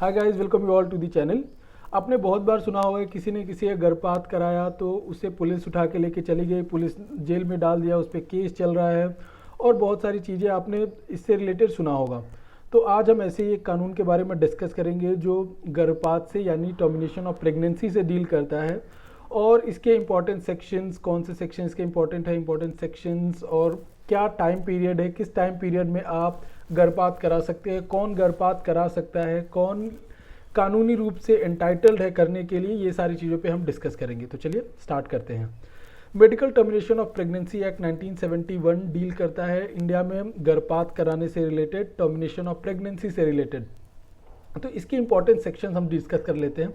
Hi guys, welcome you all to the channel. आपने बहुत बार सुना होगा किसी ने किसी का गर्भपात कराया तो उसे पुलिस उठा के लेके चली गई, पुलिस जेल में डाल दिया, उस पर केस चल रहा है और बहुत सारी चीज़ें आपने इससे रिलेटेड सुना होगा। तो आज हम ऐसे ही एक कानून के बारे में डिस्कस करेंगे जो गर्भपात से यानी टर्मिनेशन ऑफ प्रेगनेंसी से डील करता है और इसके इंपॉर्टेंट सेक्शंस, कौन से सेक्शंस के इंपॉर्टेंट है, इंपॉर्टेंट सेक्शंस और क्या टाइम पीरियड है, किस टाइम पीरियड में आप गर्भपात करा सकते हैं, कौन गर्भपात करा सकता है, कौन कानूनी रूप से एंटाइटल्ड है करने के लिए, ये सारी चीज़ों पे हम डिस्कस करेंगे। तो चलिए स्टार्ट करते हैं। Medical termination of pregnancy act 1971 डील करता है इंडिया में गर्भपात कराने से रिलेटेड, टर्मिनेशन ऑफ प्रेगनेंसी से रिलेटेड। तो इसके इंपॉर्टेंट सेक्शन हम डिस्कस कर लेते हैं।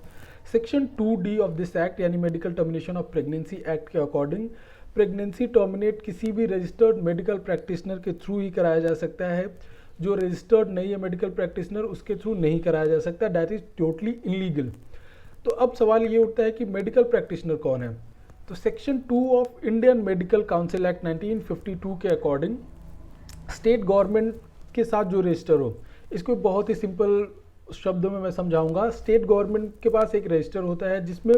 Section 2D of this act यानी medical termination of pregnancy act के अकॉर्डिंग प्रेगनेंसी टर्मिनेट किसी भी रजिस्टर्ड मेडिकल प्रैक्टिशनर के थ्रू ही कराया जा सकता है। जो रजिस्टर्ड नहीं है मेडिकल प्रैक्टिशनर, उसके थ्रू नहीं कराया जा सकता, दैट इज टोटली इलीगल। तो अब सवाल ये उठता है कि मेडिकल प्रैक्टिशनर कौन है। तो section 2 of Indian medical council act 1952 के अकॉर्डिंग स्टेट गवर्नमेंट के साथ जो रजिस्टर हो, इसको बहुत ही सिंपल शब्दों में मैं समझाऊंगा। स्टेट गवर्नमेंट के पास एक रजिस्टर होता है जिसमें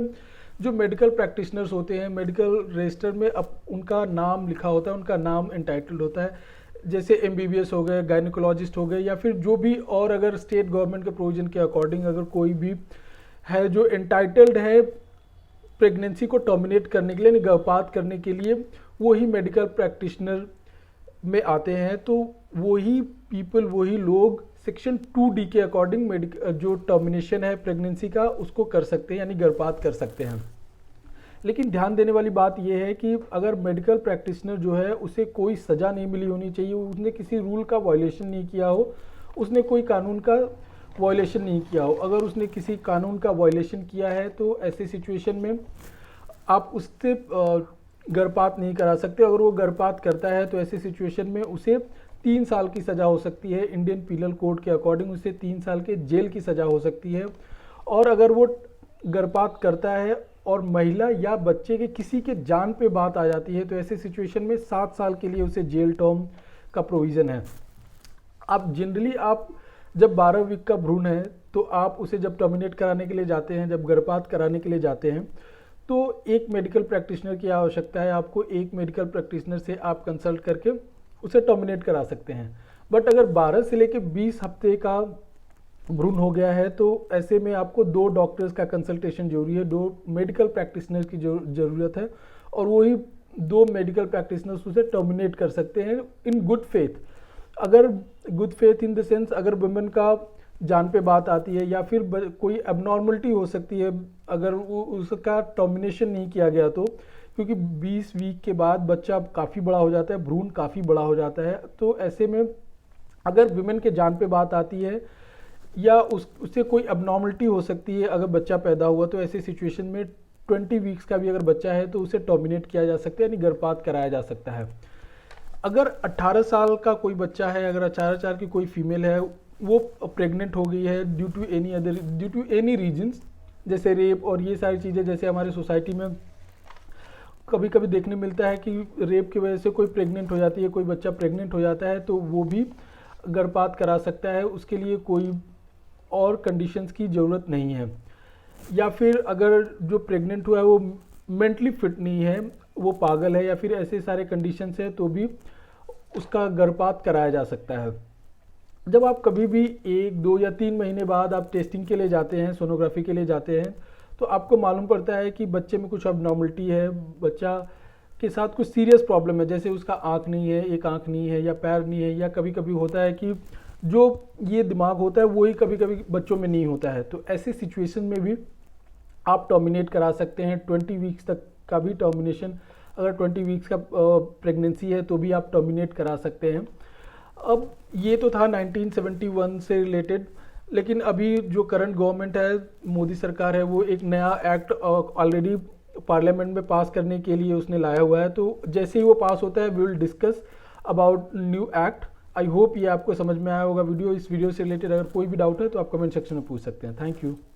जो मेडिकल प्रैक्टिशनर्स होते हैं, मेडिकल रजिस्टर में अब उनका नाम लिखा होता है, उनका नाम एंटाइटल्ड होता है। जैसे MBBS हो गए, गायनिकोलॉजिस्ट हो गए, या फिर जो भी और अगर स्टेट गवर्नमेंट के प्रोविजन के अकॉर्डिंग अगर कोई भी है जो एंटाइटल्ड है प्रेगनेंसी को टर्मिनेट करने के लिए, गर्भपात करने के लिए, वो ही मेडिकल प्रैक्टिशनर में आते हैं। तो वही पीपल, वही लोग सेक्शन 2D के अकॉर्डिंग जो टर्मिनेशन है प्रेगनेंसी का उसको कर सकते हैं, यानी गर्भपात कर सकते हैं। लेकिन ध्यान देने वाली बात यह है कि अगर मेडिकल प्रैक्टिशनर जो है उसे कोई सज़ा नहीं मिली होनी चाहिए, उसने किसी रूल का वायलेशन नहीं किया हो, उसने कोई कानून का वायलेशन नहीं किया हो। अगर उसने किसी कानून का वायलेशन किया है तो ऐसे सिचुएशन में आप उससे गर्भपात नहीं करा सकते। अगर वो गर्भपात करता है तो ऐसे सिचुएशन में उसे 3 साल की सज़ा हो सकती है। इंडियन पीनल कोड के अकॉर्डिंग उसे 3 साल के जेल की सज़ा हो सकती है। और अगर वो गर्भपात करता है और महिला या बच्चे के किसी के जान पे बात आ जाती है तो ऐसे सिचुएशन में 7 साल के लिए उसे जेल टर्म का प्रोविज़न है। आप जनरली आप जब 12 वीक का भ्रूण है तो आप उसे जब टर्मिनेट कराने के लिए जाते हैं, जब गर्भपात कराने के लिए जाते हैं, तो एक मेडिकल प्रैक्टिशनर की आवश्यकता है। आपको एक मेडिकल प्रैक्टिशनर से आप कंसल्ट करके उसे टर्मिनेट करा सकते हैं। बट अगर 12 से लेकर 20 हफ्ते का भ्रूण हो गया है तो ऐसे में आपको 2 डॉक्टर्स का कंसल्टेशन जरूरी है, 2 मेडिकल प्रैक्टिशनर की ज़रूरत है और वही 2 मेडिकल प्रैक्टिशनर्स उसे टर्मिनेट कर सकते हैं इन गुड फेथ। अगर good faith in the sense अगर वुमेन का जान पे बात आती है या फिर कोई एबनॉर्मलिटी हो सकती है अगर उसका टर्मिनेशन नहीं किया गया तो, क्योंकि 20 वीक के बाद बच्चा काफ़ी बड़ा हो जाता है, भ्रूण काफ़ी बड़ा हो जाता है। तो ऐसे में अगर वुमेन के जान पे बात आती है या उससे कोई अबनॉर्मलिटी हो सकती है अगर बच्चा पैदा हुआ, तो ऐसे सिचुएशन में 20 वीक्स का भी अगर बच्चा है तो उसे टर्मिनेट किया जा सकता है, यानी गर्भपात कराया जा सकता है। अगर 18 साल का कोई बच्चा है, अगर 18 साल की कोई फीमेल है, वो प्रेग्नेंट हो गई है ड्यू टू एनी रीजन्स, जैसे रेप और ये सारी चीज़ें, जैसे हमारे सोसाइटी में कभी कभी देखने मिलता है कि रेप की वजह से कोई प्रेग्नेंट हो जाती है, कोई बच्चा प्रेग्नेंट हो जाता है, तो वो भी गर्भपात करा सकता है। उसके लिए कोई और कंडीशंस की ज़रूरत नहीं है। या फिर अगर जो प्रेग्नेंट हुआ है वो मेंटली फिट नहीं है, वो पागल है या फिर ऐसे सारे कंडीशंस है तो भी उसका गर्भपात कराया जा सकता है। जब आप कभी भी 1, 2 या 3 महीने बाद आप टेस्टिंग के लिए जाते हैं, सोनोग्राफी के लिए जाते हैं, तो आपको मालूम पड़ता है कि बच्चे में कुछ अबनॉर्मलिटी है, बच्चा के साथ कुछ सीरियस प्रॉब्लम है, जैसे उसका आँख नहीं है, एक आँख नहीं है या पैर नहीं है, या कभी कभी होता है कि जो ये दिमाग होता है वही कभी कभी बच्चों में नहीं होता है। तो ऐसे सिचुएशन में भी आप टर्मिनेट करा सकते हैं। 20 वीक्स तक का भी टर्मिनेशन, अगर 20 वीक्स का प्रेगनेंसी है तो भी आप टर्मिनेट करा सकते हैं। अब ये तो था 1971 से रिलेटेड, लेकिन अभी जो करंट गवर्नमेंट है, मोदी सरकार है, वो एक नया एक्ट ऑलरेडी पार्लियामेंट में पास करने के लिए उसने लाया हुआ है। तो जैसे ही वो पास होता है we will discuss about new act. I hope ये आपको समझ में आया होगा वीडियो। इस वीडियो से रिलेटेड अगर कोई भी डाउट है तो आप कमेंट सेक्शन में पूछ सकते हैं। Thank you.